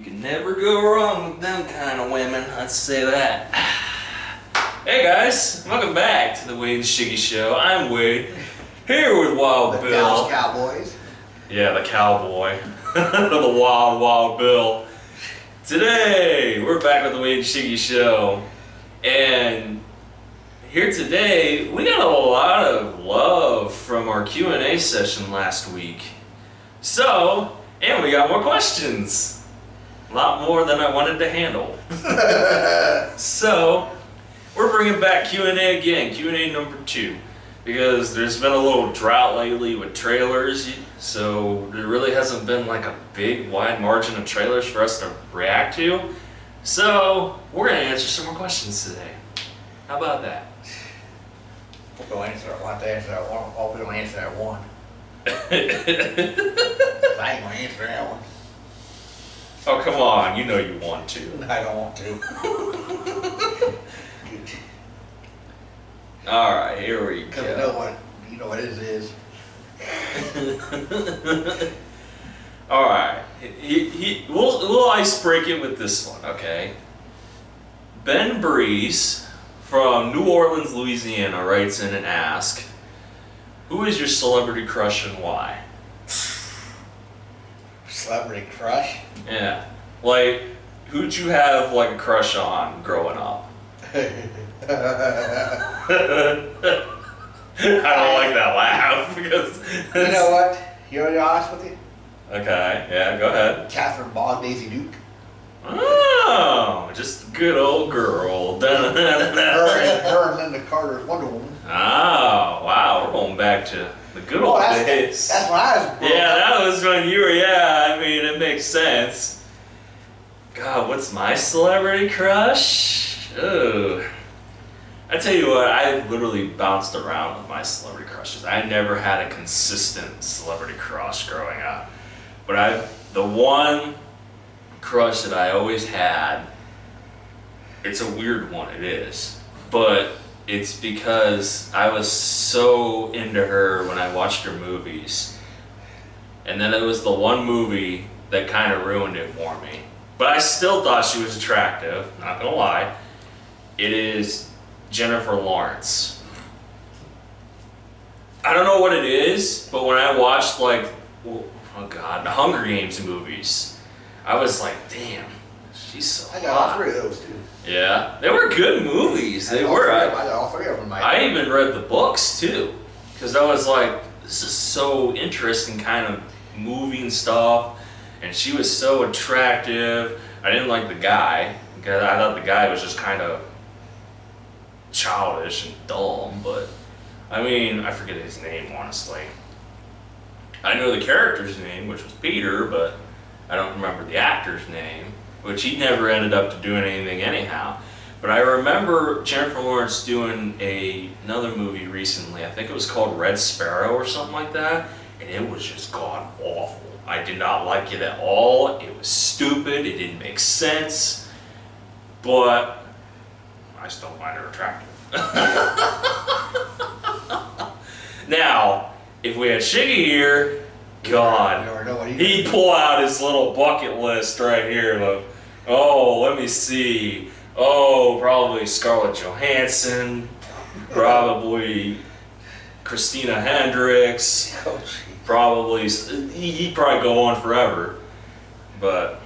You can never go wrong with them kind of women, let's say that. Hey guys, welcome back to the Wade and Shiggy Show. I'm Wade, here with Wild the Bill. Dallas Cowboys. Yeah, the cowboy. The Wild Bill. Today, we're back with the Wade and Shiggy Show. And here today, we got a lot of love from our Q&A session last week. So, and we got more questions. A lot more than I wanted to handle. So, we're bringing back Q&A again, Q&A number 2. Because there's been a little drought lately with trailers, so there really hasn't been like a big wide margin of trailers for us to react to. So, we're going to answer some more questions today. How about that? We'll answer. I'll have to answer that one. I'll be able to answer that one. I ain't gonna answer that one. Oh, come on, you know you want to. I don't want to. Alright, here we Because go. you know what it is. Alright, we'll ice break it with this one, okay? Ben Breeze from New Orleans, Louisiana writes in and asks, who is your celebrity crush and why? Celebrity crush? Yeah. Like, who'd you have like a crush on growing up? I don't like that laugh because... You know what? You want to be honest with you? Okay, yeah, go ahead. Catherine Bog, Daisy Duke. Oh, just a good old girl. Her and Linda Carter's Wonder Woman. Oh, wow, we're going back to the good old days. That's when I was growing Yeah, up. that was when you were, yeah, I mean, it makes sense. God, what's my celebrity crush? Oh. I tell you what, I literally bounced around with my celebrity crushes. I never had a consistent celebrity crush growing up. But the one crush that I always had, it's a weird one, it is. But it's because I was so into her when I watched her movies. And then it was the one movie that kind of ruined it for me. But I still thought she was attractive, not gonna lie. It is Jennifer Lawrence. I don't know what it is, but when I watched like, oh God, the Hunger Games movies, I was like, damn, she's so I got all 3 of those too. Yeah, they were good movies. They were. I got all 3 of them. I even read the books too, because I was like, this is so interesting kind of moving stuff, and she was so attractive. I didn't like the guy, because I thought the guy was just kind of childish and dumb, but I mean, I forget his name, honestly. I know the character's name, which was Peter, but I don't remember the actor's name, which he never ended up doing anything anyhow. But I remember Jennifer Lawrence doing another movie recently. I think it was called Red Sparrow or something like that, and it was just god awful. I did not like it at all. It was stupid. It didn't make sense. But I still find her attractive. Now, if we had Shiggy here, God, he'd pull out his little bucket list right here of, oh, let me see. Oh, probably Scarlett Johansson, probably Christina Hendricks, probably, he'd probably go on forever. But,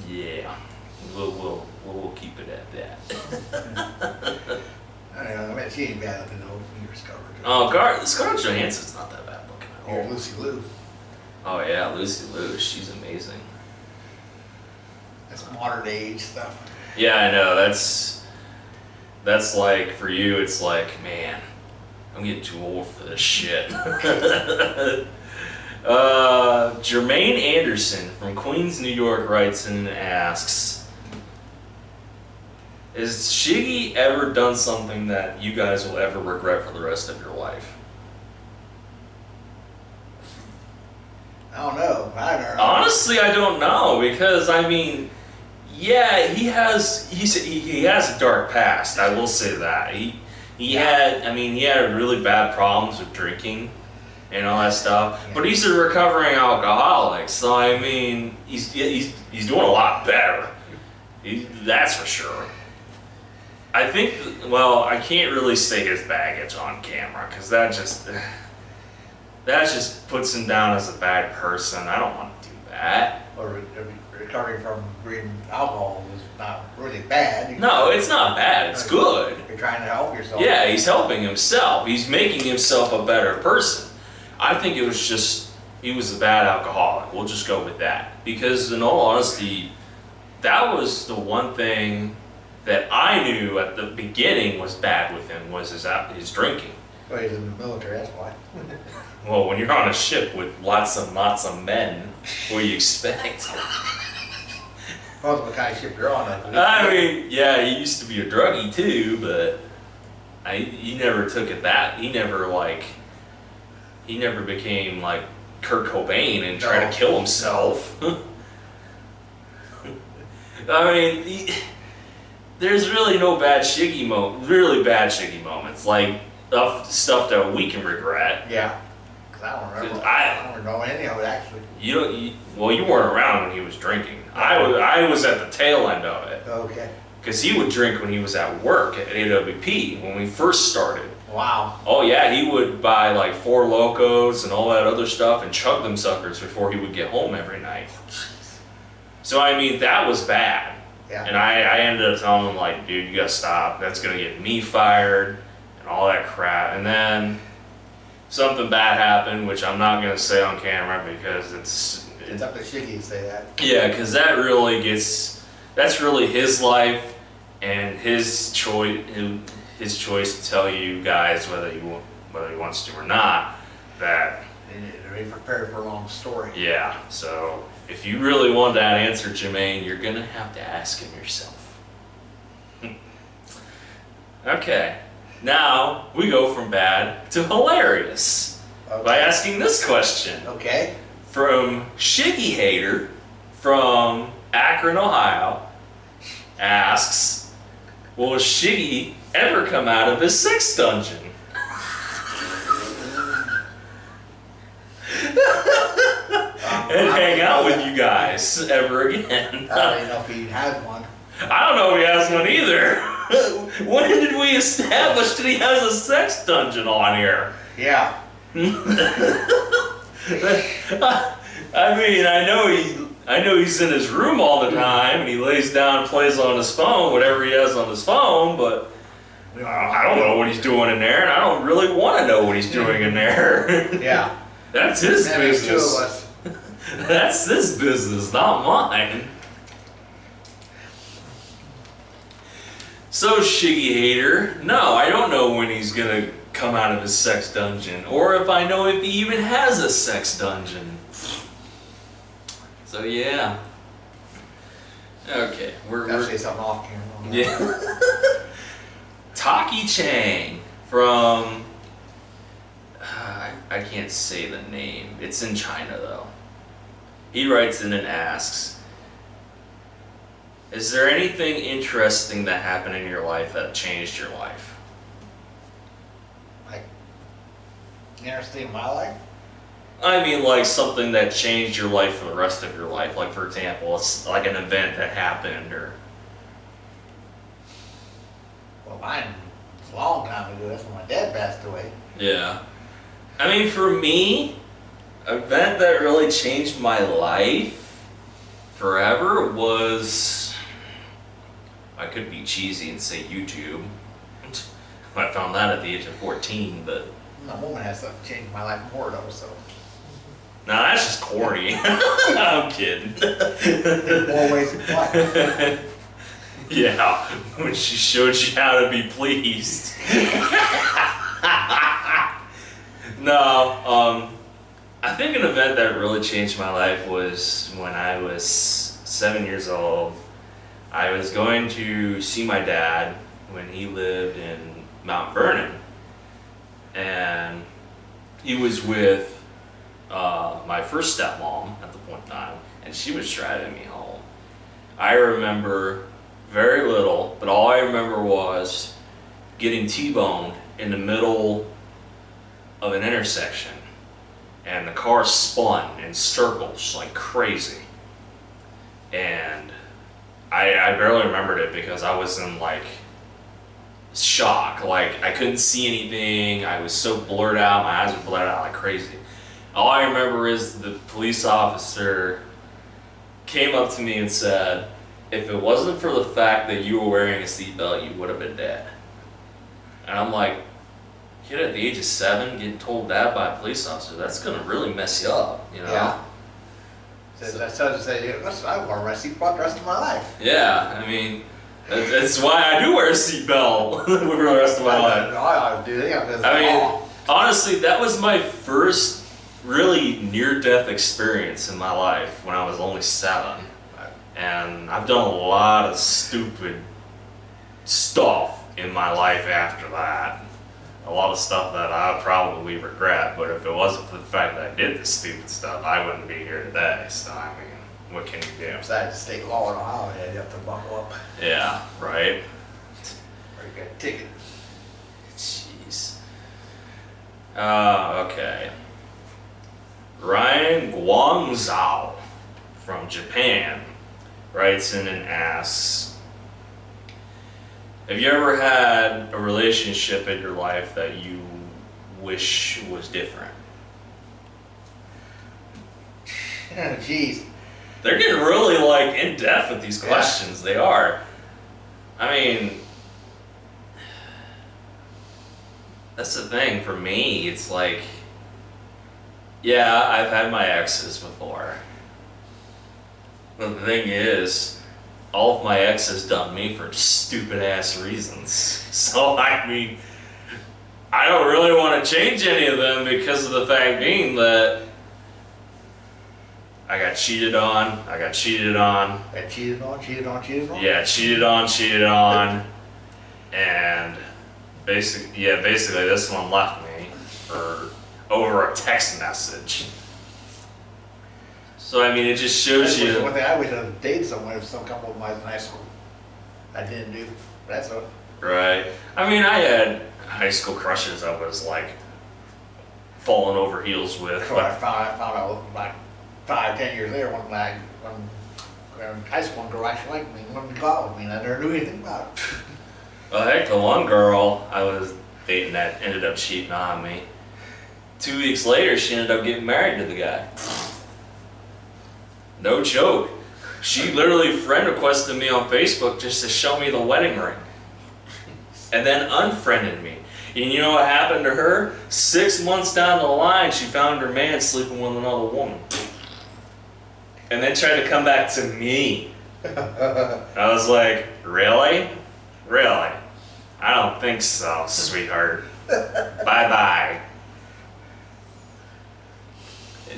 yeah, we'll keep it at that. I mean, she ain't bad looking though. You're Scarlett. Oh, Scarlett Johansson's not that bad looking at all. You're Lucy Liu. Oh yeah, Lucy Liu, she's amazing. That's modern age stuff. Yeah, I know, that's like, for you, it's like, man, I'm getting too old for this shit. Jermaine Anderson from Queens, New York writes in and asks, has Shiggy ever done something that you guys will ever regret for the rest of your life? I don't know. Honestly, I don't know, because I mean, yeah, he has a dark past. I will say that he had really bad problems with drinking, and all that stuff. Yeah. But he's a recovering alcoholic, so I mean, he's doing a lot better. That's for sure. I think, well, I can't really say his baggage on camera because that just puts him down as a bad person. I don't want to do that. Or recovering from drinking alcohol is not really bad. No, it's not bad. It's good. You're trying to help yourself. Yeah, he's helping himself. He's making himself a better person. I think it was just, he was a bad alcoholic. We'll just go with that. Because in all honesty, that was the one thing that I knew at the beginning was bad with him, was his drinking. Well, he's in the military, that's why. Well, when you're on a ship with lots and lots of men, what do you expect? Well, what kind of ship you're on. I mean, yeah, he used to be a druggie too, but he never took it that. He never became like Kurt Cobain and tried to kill himself. I mean, there's really no bad really bad shiggy moments, like stuff that we can regret. Yeah. Because I don't remember. 'Cause I don't know any of it, actually. You weren't around when he was drinking. I was at the tail end of it. Okay. Because he would drink when he was at work at AWP when we first started. Wow. Oh yeah, he would buy like 4 Locos and all that other stuff and chug them suckers before he would get home every night. So I mean, that was bad. Yeah. And I ended up telling him like, dude, you gotta stop. That's gonna get me fired and all that crap. And then something bad happened, which I'm not gonna say on camera because it's up to Shiggy to say that. Yeah, because that's really his life and his choice to tell you guys whether he wants to or not. That You need to be prepared for a long story. yeah. So if you really want that answer, Jermaine, you're gonna have to ask him yourself. Okay, now we go from bad to hilarious by asking this question. Okay. From Shiggy Hater from Akron, Ohio, asks, will Shiggy ever come out of his sex dungeon? And hang out with you guys ever again? I don't even know if he has one. I don't know if he has one either. When did we establish that he has a sex dungeon on here? Yeah. I mean, I know he's in his room all the time, and he lays down and plays on his phone, whatever he has on his phone, but I don't know what he's doing in there, and I don't really want to know what he's doing in there. Yeah. That's his There's business. 2 of us. That's his business, not mine. So, Shiggy Hater, no, I don't know when he's gonna come out of his sex dungeon, or if I know if he even has a sex dungeon. So yeah. Okay, Gotta say something off camera. yeah. Taki Chang from I can't say the name. It's in China though. He writes in and asks, is there anything interesting that happened in your life that changed your life? Like, interesting in my life? I mean, like something that changed your life for the rest of your life. Like, for example, it's like an event that happened, or... Well, mine was a long time ago. That's when my dad passed away. Yeah. I mean, for me, an event that really changed my life forever was... I could be cheesy and say YouTube. I found that at the age of 14, but... My woman has something changed my life more though, so... Nah, that's just corny. I'm kidding. More ways than one. Yeah, when she showed you how to be pleased. No, I think an event that really changed my life was when I was 7 years old. I was going to see my dad when he lived in Mount Vernon. And he was with my first stepmom at the point in time, and she was driving me home. I remember very little, but all I remember was getting T-boned in the middle of an intersection. and the car spun in circles like crazy. And I barely remembered it because I was in like shock. Like I couldn't see anything. I was so blurred out. My eyes were blurred out like crazy. All I remember is the police officer came up to me and said, "If it wasn't for the fact that you were wearing a seatbelt, you would have been dead." And I'm like, kid at the age of 7 getting told that by a police officer, that's gonna really mess you up, you know? Yeah. That's how to say, listen, I wore my seatbelt the rest of my life. Yeah, I mean, that's why I do wear a seatbelt for the rest of my life. I do. I mean, honestly, that was my first really near-death experience in my life when I was only 7. And I've done a lot of stupid stuff in my life after that. A lot of stuff that I probably regret, but if it wasn't for the fact that I did this stupid stuff, I wouldn't be here today. So, I mean, what can you do? Besides state law in Ohio, you have to buckle up. Yeah, right? Or you get a ticket. Jeez. Okay. Ryan Guangzhou from Japan writes in and asks, have you ever had a relationship in your life that you wish was different? Jeez. They're getting really like in depth with these questions. They are. I mean, that's the thing for me. It's like, yeah, I've had my exes before. But the thing is, all of my exes done me for stupid ass reasons. So I mean, I don't really want to change any of them because of the fact being that I got cheated on, I got cheated on. And cheated on? Yeah, cheated on. And basically this one left me for over a text message. So I mean, it just shows you. One thing I wish I'd dated someone if some couple when I was in high school. I didn't do. That's what. Right. I mean, I had high school crushes I was like falling over heels with. So I found out like 5-10 years later when high school girl actually liked me, wanted to go out with me, and I never knew anything about it. Well, heck, the one girl I was dating that ended up cheating on me. 2 weeks later, she ended up getting married to the guy. No joke. She literally friend requested me on Facebook just to show me the wedding ring. And then unfriended me. And you know what happened to her? 6 months down the line, she found her man sleeping with another woman. And then tried to come back to me. I was like, really? Really? I don't think so, sweetheart. Bye-bye.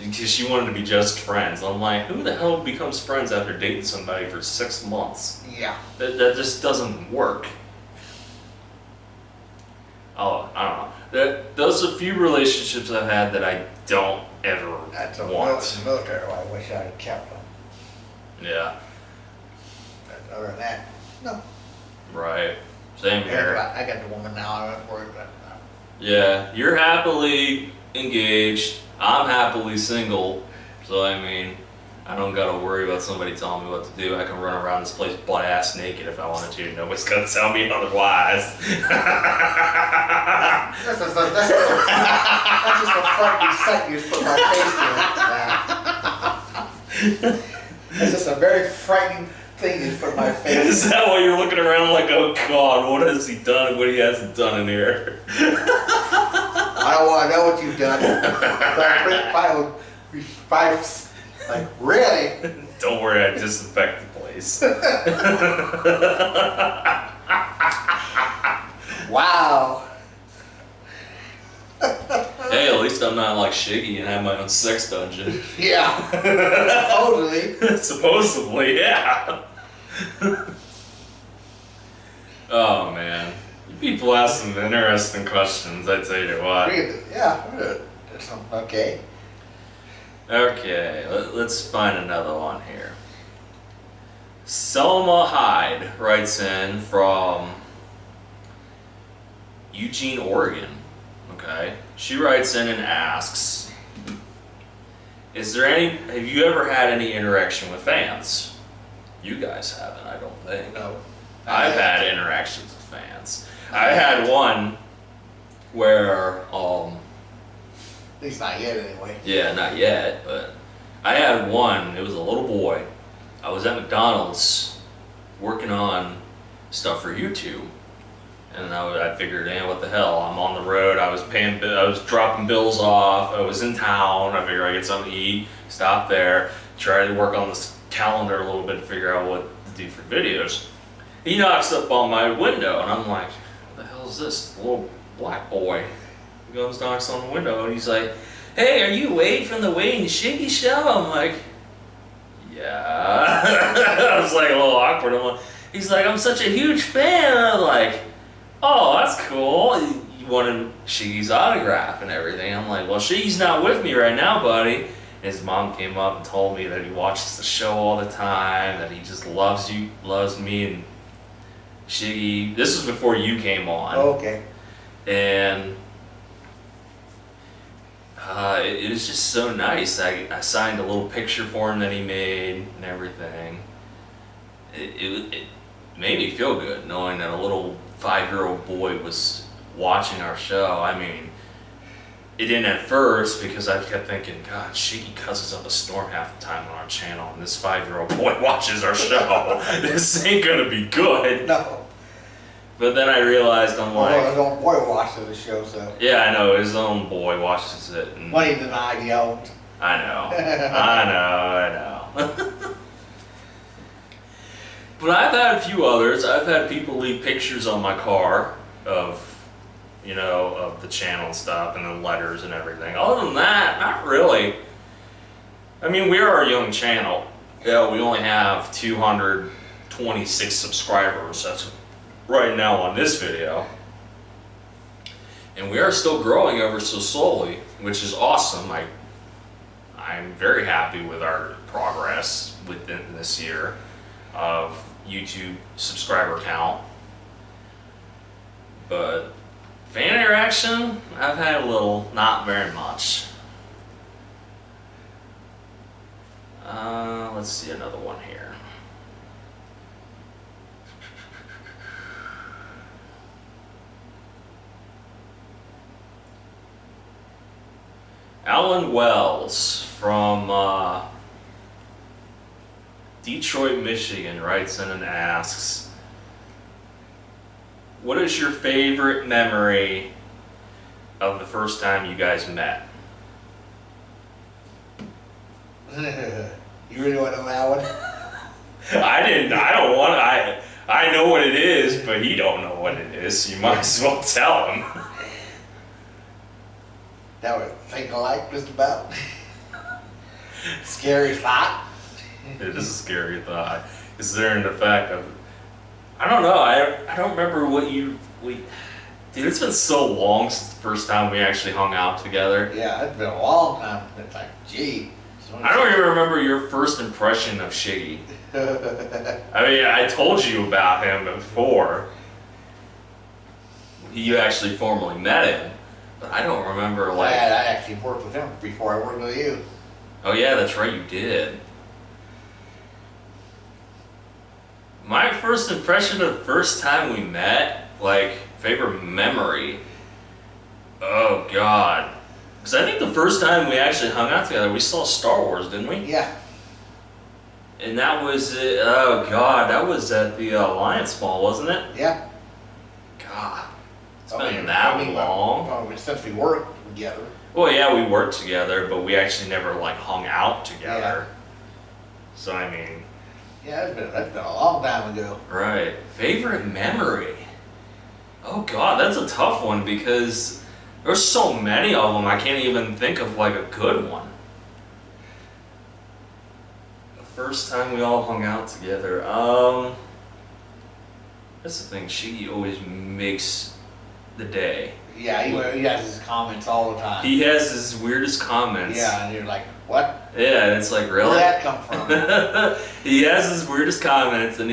Because she wanted to be just friends. I'm like, who the hell becomes friends after dating somebody for 6 months? Yeah. That just doesn't work. Oh, I don't know. Those are a few relationships I've had that I don't ever That's a want. military. I wish I had kept them. Yeah. But other than that, no. Right. Same here. I got the woman now. I'm not worried about it now. Yeah, you're happily engaged. I'm happily single. So I mean, I don't gotta worry about somebody telling me what to do. I can run around this place butt ass naked if I wanted to. Nobody's gonna tell me otherwise. That's just a frightening sight you just put my face in. That's just a very frightening thing you put my face in. Is that why you're looking around like, oh God, what has he done and what he hasn't done in here? I don't want to know what you've done. Like, really? Don't worry, I disinfect the place. Wow. Hey, at least I'm not like Shiggy and have my own sex dungeon. Yeah. Totally. Supposedly, yeah. Oh man. People ask some interesting questions, I tell you what. Yeah. Okay. Okay, let's find another one here. Selma Hyde writes in from Eugene, Oregon. Okay. She writes in and asks, Have you ever had any interaction with fans? You guys haven't, I don't think. No. I've had interactions with fans. I had one where, At least not yet, anyway. yeah, not yet, but I had one, it was a little boy. I was at McDonald's working on stuff for YouTube. And I figured, what the hell? I'm on the road. I was dropping bills off. I was in town. I figured I'd get something to eat. Stop there. Try to work on this calendar a little bit to figure out what to do for videos. He knocks up on my window, and I'm like, "What the hell is this? The little black boy." He goes, knocks on the window, and he's like, "Hey, are you Wade from the Wade and Shiggy show?" I'm like, "Yeah." I was like a little awkward. He's like, "I'm such a huge fan." And I'm like, "Oh, that's cool. You wanted Shiggy's autograph and everything." I'm like, "Well, Shiggy's not with me right now, buddy." And his mom came up and told me that he watches the show all the time, that he just loves me and Shiggy. This was before you came on. Oh, okay. And it was just so nice. I signed a little picture for him that he made and everything. It made me feel good knowing that a little 5-year-old boy was watching our show. I mean, it didn't at first because I kept thinking, God, Shiggy cusses up a storm half the time on our channel, and this 5-year-old boy watches our show. This ain't gonna be good. No. But then I realized, I'm like, his own boy watches the show, so. yeah, I know, his own boy watches it. And Money denied, he owned. I know. I know. But I've had a few others. I've had people leave pictures on my car of the channel and stuff, and then letters and everything. Other than that, not really. I mean, we are a young channel. Yeah, we only have 226 subscribers. That's right now on this video. And we are still growing ever so slowly, which is awesome. I'm very happy with our progress within this year of YouTube subscriber count. But fan interaction, I've had a little, not very much. Let's see another one here. Alan Wells from Detroit, Michigan writes in and asks, what is your favorite memory of the first time you guys met? You really want to know that one? I know what it is, but he don't know what it is, so you might as well tell him. That would think alike, just about. Scary thought. It is a scary thought, considering the fact of, I don't know, I don't remember dude, it's been so long since the first time we actually hung out together. Yeah, it's been a long time. It's like, gee. I don't even remember your first impression of Shiggy. I mean, I told you about him before you actually formally met him, but I don't remember, like... I actually worked with him before I worked with you. Oh yeah, that's right, you did. My first impression of the first time we met, like, favorite memory, oh God. Because I think the first time we actually hung out together, we saw Star Wars, didn't we? Yeah. And that was, oh God, that was at the Alliance Mall, wasn't it? Yeah. God, it's been that long. Well, since we worked together. Well, yeah, we worked together, but we actually never, like, hung out together. Yeah. So, I mean... Yeah, that's been a long time ago. Right. Favorite memory? Oh God, that's a tough one because there's so many of them, I can't even think of, like, a good one. The first time we all hung out together, that's the thing, Shiggy always makes the day. Yeah, he has his comments all the time. He has his weirdest comments. Yeah, and you're like, what? Yeah, and it's like, really? Where'd that come from? He has his weirdest comments, and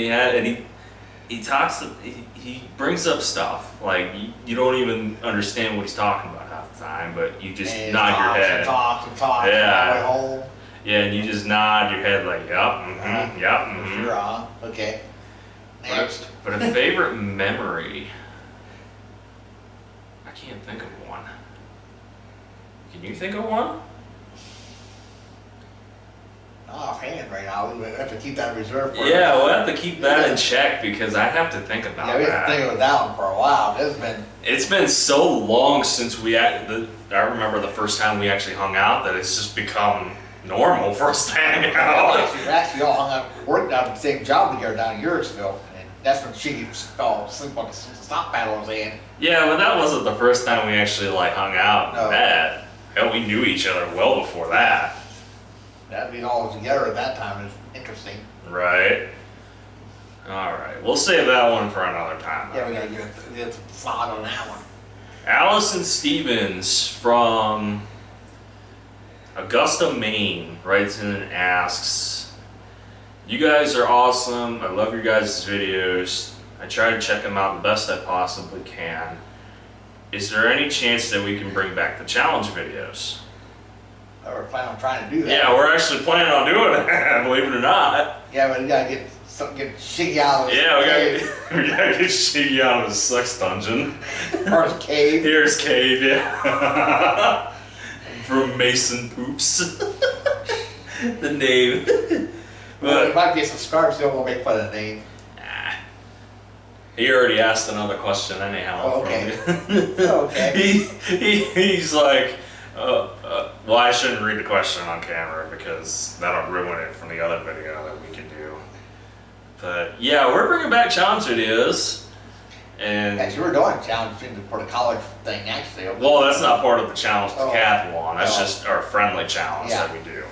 he brings up stuff like you don't even understand what he's talking about half the time, but you just And nod your head. Talks all the Yeah. way home. Yeah, and you just nod your head like, yep, mm-hmm, yep, mm-hmm. You're on. Okay. Next. But a favorite memory, I can't think of one. Can you think of one? Offhand right now, we have to keep that reserved for Yeah, we'll have to keep that in check because I have to think about Yeah, we have that. to think of that one for a while. It's been so long since I remember the first time we actually hung out that it's just become normal for us to hang out. We actually all hung out, worked out at the same job together down in Urisville, and that's when she fell asleep on the stop paddle I was in. Yeah, but that wasn't the first time we actually like hung out and No. met. Hell, we knew each other well before that. That being all together at that time is interesting. Right. All right, we'll save that one for another time. Yeah, we gotta get some thought on that one. Allison Stevens from Augusta, Maine writes in and asks, "You guys are awesome. I love your guys' videos. I try to check them out the best I possibly can. Is there any chance that we can bring back the challenge videos?" We're planning on trying to do that. Yeah, we're actually planning on doing that, believe it or not. Yeah, but we gotta get Shiggy out of his Yeah, cave. we gotta get Shiggy out of his sex dungeon. Or his cave. Here's Cave, yeah. From Mason Poops. The name. Well, But it might be a subscriber, so we'll make fun of the name. he already asked another question anyhow. Oh, okay. From me. Okay. He's like, well, I shouldn't read the question on camera because that'll ruin it from the other video that we can do. But yeah, we're bringing back challenge videos. And Actually, we're doing a challenge for the college thing, actually. well, that's not part of the challenge Oh. decathlon. That's Oh. just our friendly challenge Yeah. that we do.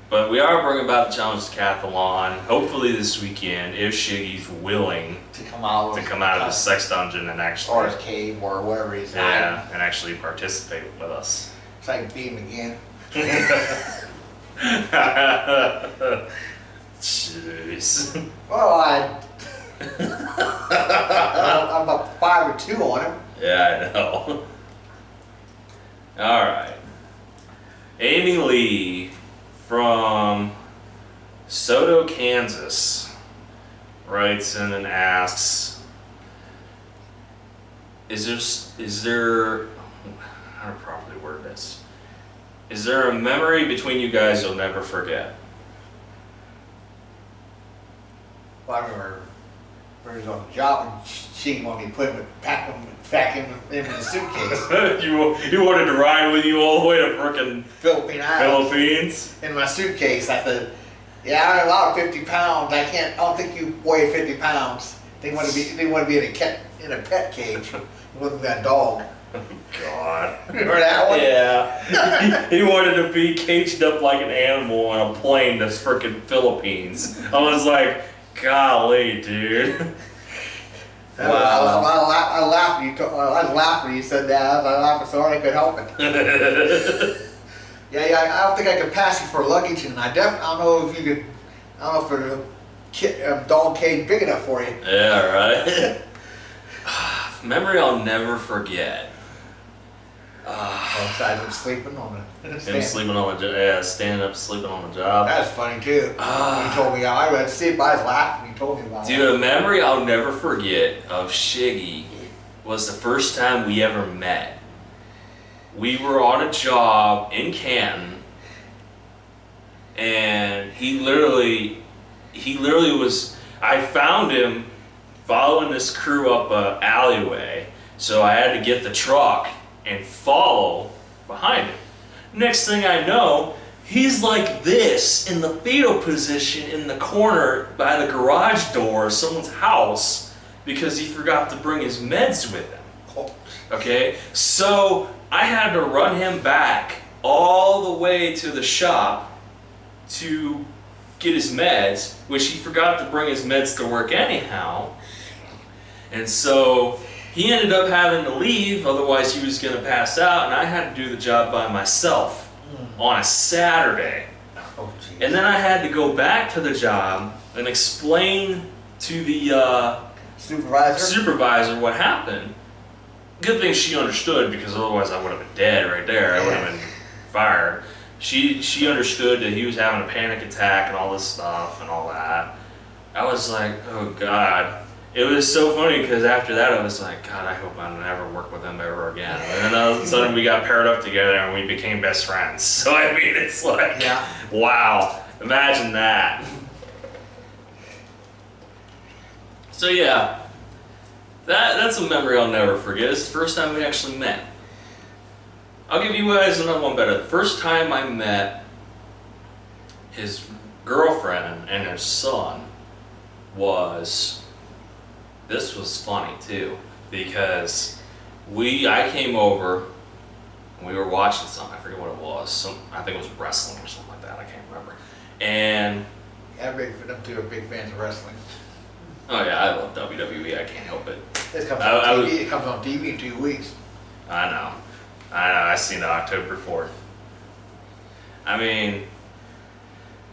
But we are bringing back the challenge decathlon. Hopefully this weekend, if Shiggy's willing To come out of his sex dungeon and or actually, his cave or wherever he's yeah, and actually participate with us. So I can beat him again. Jeez. Well, I'm about 5-2 on him. Yeah, I know. All right. Amy Lee from Soto, Kansas writes in and asks, is there, how to properly word this? Is there a memory between you guys you'll never forget? Well, I remember when he was on the job and she wanted me to put him, pack him in the suitcase. you wanted to ride with you all the way to frickin' Philippine Islands. Philippines? In my suitcase, I said, "Yeah, I'm allowed 50 pounds. I don't think you weigh 50 pounds. They want to be in a pet cage with that dog." God. Remember that one? Yeah. he wanted to be caged up like an animal on a plane to frickin' Philippines. I was like, golly, dude. Wow. I laughed when you said that. I laughed so hard I could help it. Yeah, I don't think I could pass you for luggage, and I don't know if you could. I don't know if a dog cage big enough for you. Yeah, right. Memory I'll never forget. Besides him sleeping on the Him stand. sleeping on the job, yeah, standing up sleeping on the job. That's funny too. He told me, I read sleep, I was laughing when he told me about it. Dude, a memory I'll never forget of Shiggy was the first time we ever met. We were on a job in Canton, and he literally was, I found him following this crew up an alleyway, so I had to get the truck and follow behind him. Next thing I know, he's like this in the fetal position in the corner by the garage door of someone's house because he forgot to bring his meds with him. Okay, so I had to run him back all the way to the shop to get his meds, which he forgot to bring his meds to work anyhow. And so he ended up having to leave, otherwise he was going to pass out, and I had to do the job by myself on a Saturday. Oh, geez. And then I had to go back to the job and explain to the supervisor what happened. Good thing she understood, because otherwise I would have been dead right there. I would have been fired. She understood that he was having a panic attack and all this stuff and all that. I was like, oh God. It was so funny because after that I was like, God, I hope I never work with him ever again. And then all of a sudden we got paired up together and we became best friends. So I mean, it's like, wow, imagine that. So yeah, that's a memory I'll never forget. It's the first time we actually met. I'll give you guys another one better. The first time I met his girlfriend and his son this was funny too, because I came over and we were watching something, I forget what it was, I think it was wrestling or something like that, I can't remember. And them two are big fans of wrestling. Oh yeah, I love WWE, I can't help it. It comes on TV in 2 weeks. I know, I seen it October 4th. I mean,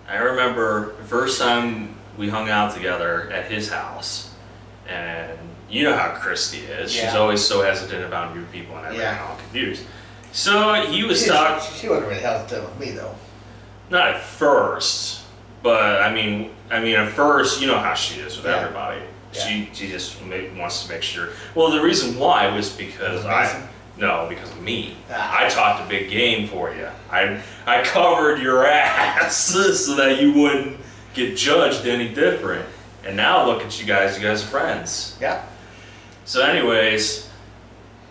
I remember the first time we hung out together at his house, and you know how Christy is. She's always so hesitant about new people and everything, all confused. So he was talking. She wasn't really hesitant with me though. Not at first, but I mean at first, you know how she is with everybody. She just wants to make sure. Well, the reason why was because because of me. I talked a big game for you. I covered your ass so that you wouldn't get judged any different. And now look at you guys are friends. Yeah. So anyways,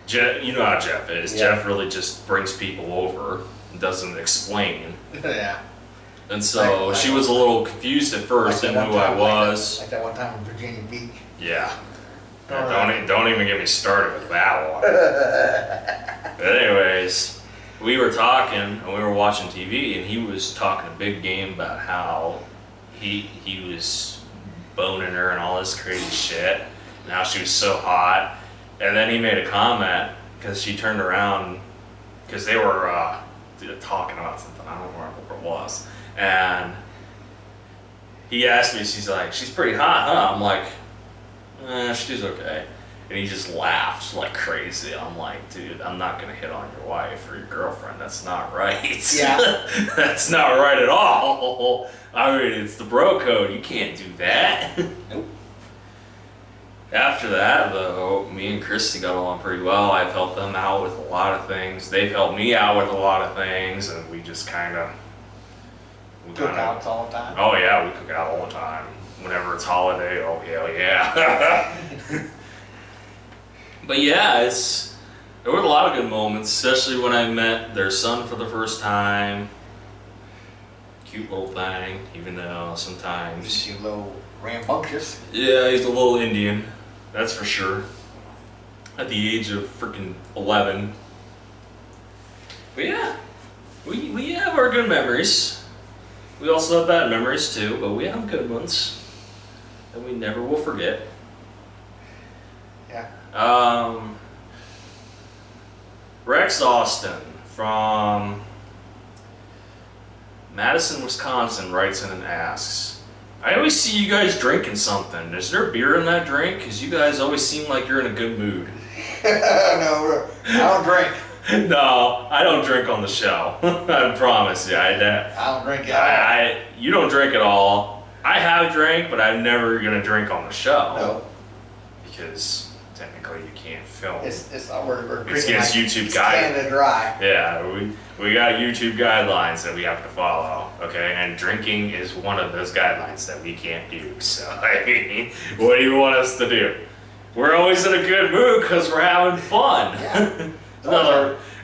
Jeff, you know how Jeff is. Yeah. Jeff really just brings people over and doesn't explain. Yeah. And so she was a little confused at first in who I was. Like that one time in Virginia Beach. Yeah. Don't even get me started with that one. But anyways, we were talking and we were watching TV, and he was talking a big game about how he was boning her and all this crazy shit. Now she was so hot. And then he made a comment because she turned around because they were talking about something. I don't remember what it was. And he asked me, she's like, she's pretty hot, huh? I'm like, she's okay. And he just laughed like crazy. I'm like, dude, I'm not gonna hit on your wife or your girlfriend. That's not right. Yeah. That's not right at all. I mean, it's the bro code. You can't do that. Nope. After that, though, me and Christy got along pretty well. I've helped them out with a lot of things. They've helped me out with a lot of things, and we just kind of... Cook outs all the time? Oh yeah, we cook out all the time. Whenever it's holiday, oh hell yeah. But yeah, there were a lot of good moments, especially when I met their son for the first time. Cute little thing, even though sometimes... He's a little rambunctious. Yeah, he's a little Indian, that's for sure. At the age of freaking 11. But yeah, we have our good memories. We also have bad memories too, but we have good ones that we never will forget. Yeah. Rex Austin from Madison, Wisconsin writes in and asks, I always see you guys drinking something. Is there beer in that drink? Because you guys always seem like you're in a good mood. No, I don't drink. No, I don't drink on the show. I promise you. I don't drink at all. You don't drink at all. I have drank, but I'm never going to drink on the show. No. Because technically you can't film. It's against YouTube guidelines. Canada Dry. Yeah, we got YouTube guidelines that we have to follow, okay? And drinking is one of those guidelines that we can't do. So, I mean, what do you want us to do? We're always in a good mood because we're having fun. Yeah.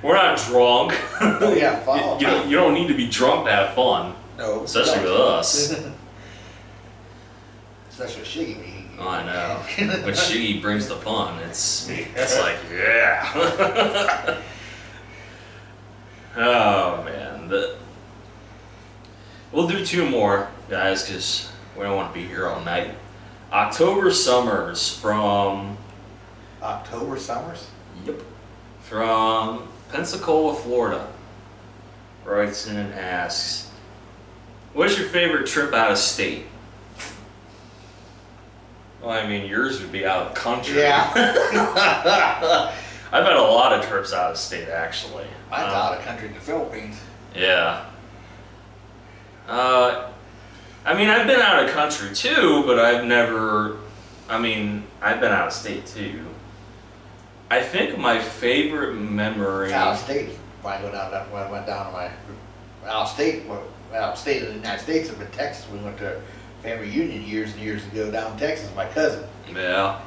We're not drunk. Oh, yeah, fun. You don't need to be drunk to have fun. No. Especially with us. Especially with Shiggy. Oh, I know. When Shiggy brings the fun, it's like, yeah. Oh, man. We'll do two more, guys, because we don't want to be here all night. October Summers from... October Summers? Yep. From Pensacola, Florida, writes in and asks, what's your favorite trip out of state? Well, I mean, yours would be out of the country. Yeah. I've had a lot of trips out of state, actually. Mine's out of country in the Philippines. Yeah. I mean, I've been out of country too, but I've never, I've been out of state too. I think my favorite memory. Out of state. When I went down to my out of state in the United States, up in Texas, we went to a family reunion years and years ago down in Texas with my cousin. Yeah.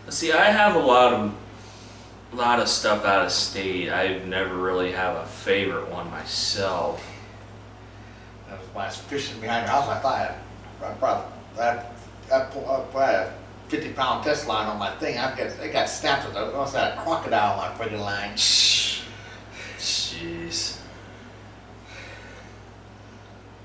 See, I have a lot of stuff out of state. I've never really have a favorite one myself. When I was fishing behind the house, I thought I put a 50-pound test line on my thing. I got snapped with almost had a crocodile on my friggin' line. Jeez.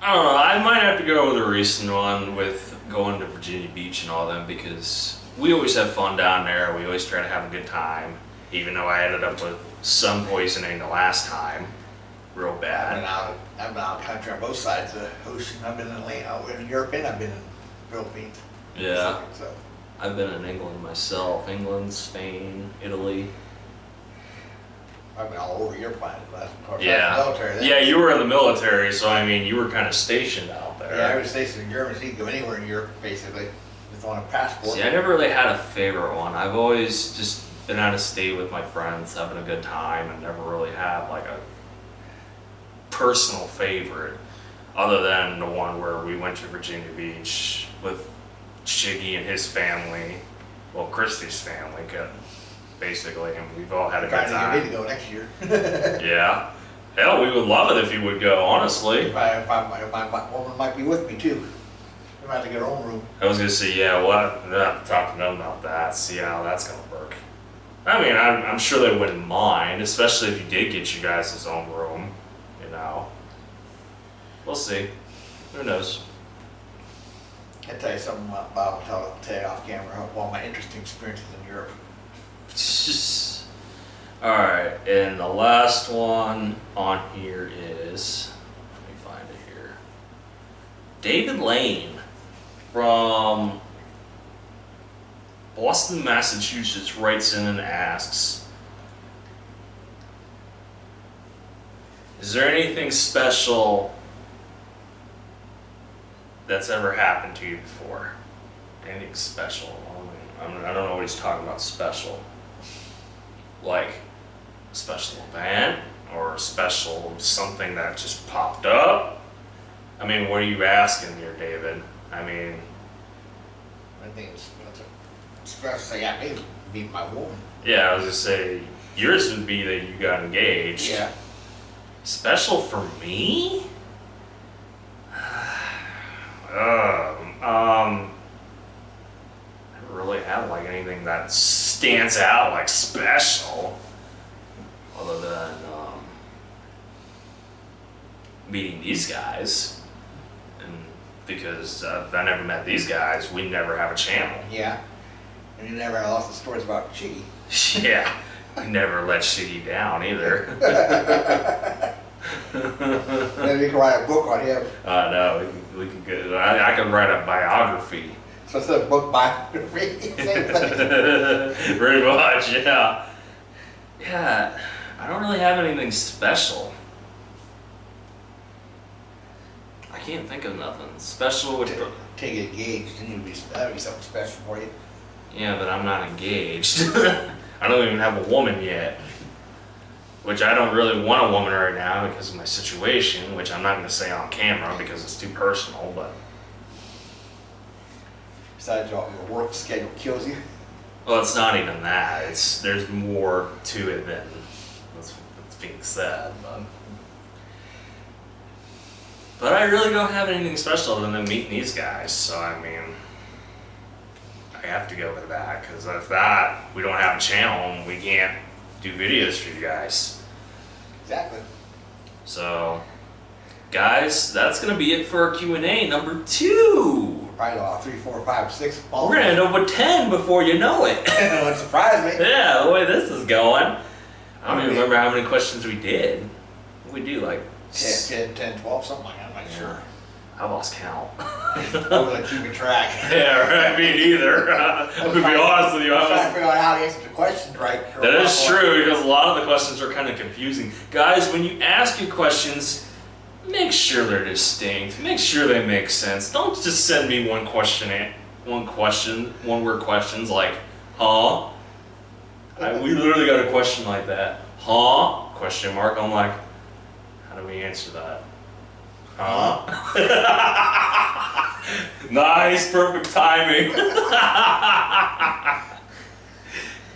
I don't know. I might have to go with a recent one with going to Virginia Beach and all them because we always have fun down there. We always try to have a good time, even though I ended up with sun poisoning the last time. Real bad. I've been out of the country on both sides of the ocean. I've been in Europe and I've been in the Philippines. Yeah. So I've been in England myself. England, Spain, Italy. I've been all over your planet. Of course, Yeah. I was in the military then. Yeah, you were in the military, so I mean, you were kind of stationed out there. Yeah, I was stationed in Germany, so you can go anywhere in Europe, basically, with on a passport. See, I never really had a favorite one. I've always just been out of state with my friends, having a good time, and never really had like a personal favorite, other than the one where we went to Virginia Beach with Shiggy and his family, well, Christy's family, basically, and we've all had a good Trying to get me time. to go next year. Yeah. Hell, we would love it if you would go, honestly. If my woman might be with me too. We might have to get our own room. I was gonna say, yeah, we'll have to talk to them about that, see how that's gonna work. I mean, I'm sure they wouldn't mind, especially if you did get you guys' own room, you know. We'll see. Who knows? I'll tell you something about, I'll tell you off camera, one of my interesting experiences in Europe. Alright, and the last one on here is, let me find it here. David Lane from Boston, Massachusetts writes in and asks, is there anything special that's ever happened to you before? Anything special? I don't know what he's talking about special. Like a special event or a special something that just popped up? I mean, what are you asking here, David? I mean, I think it's special. Say, yeah, maybe be my woman. yeah, I was gonna say yours would be that you got engaged. Yeah. Special for me? I don't really have like anything that stands out like special, other than meeting these guys. And because if I never met these guys, we never have a channel. Yeah. And you never lost the stories about Chiggy. Yeah, we never let Shiggy down either. Maybe we can write a book on him. No, we can go. I can write a biography. So instead of book biography, same thing. Pretty much, yeah. Yeah, I don't really have anything special. I can't think of nothing special. Which Take it engaged, and that'd be something special for you. yeah, but I'm not engaged. I don't even have a woman yet. Which I don't really want a woman right now because of my situation, which I'm not going to say on camera because it's too personal, but... Besides, your work schedule kills you. Well, it's not even that. There's more to it than what's being said, but I really don't have anything special other than meeting these guys, so I mean, I have to go with that, because if that, we don't have a channel and we can't do videos for you guys. Exactly. So, guys, that's going to be it for our Q&A number 2. Probably about 3, 4, 5, 6. We're going to end up with 10 before you know it. It wouldn't surprise me. Yeah, the way this is going. I don't even remember how many questions we did. What did we do, like 10, 12, something like that. I'm not sure. I lost count. I was like keeping track. Yeah, right. Me neither. To be honest with you, I'm trying to figure out how to answer the questions right. That is true, because a lot of the questions are kind of confusing. Guys, when you ask your questions, make sure they're distinct. Make sure they make sense. Don't just send me one word questions like, huh? We literally got a question like that. Huh? Question mark. I'm like, how do we answer that? Huh? Nice, perfect timing.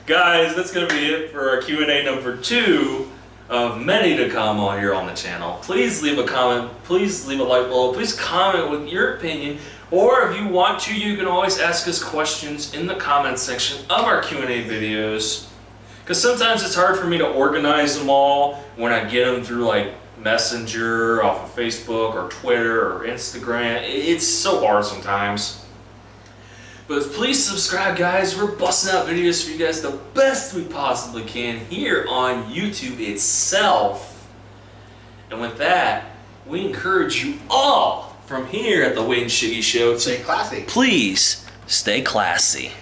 Guys, that's going to be it for our Q&A number 2 of many to come on here on the channel. Please leave a comment. Please leave a like below. Please comment with your opinion. Or if you want to, you can always ask us questions in the comment section of our Q&A videos. Because sometimes it's hard for me to organize them all when I get them through like Messenger, off of Facebook or Twitter or Instagram. It's so hard sometimes. But please subscribe, guys. We're busting out videos for you guys the best we possibly can here on YouTube itself. And with that, we encourage you all from here at the Wade and Shiggy Show to Stay classy. please stay classy.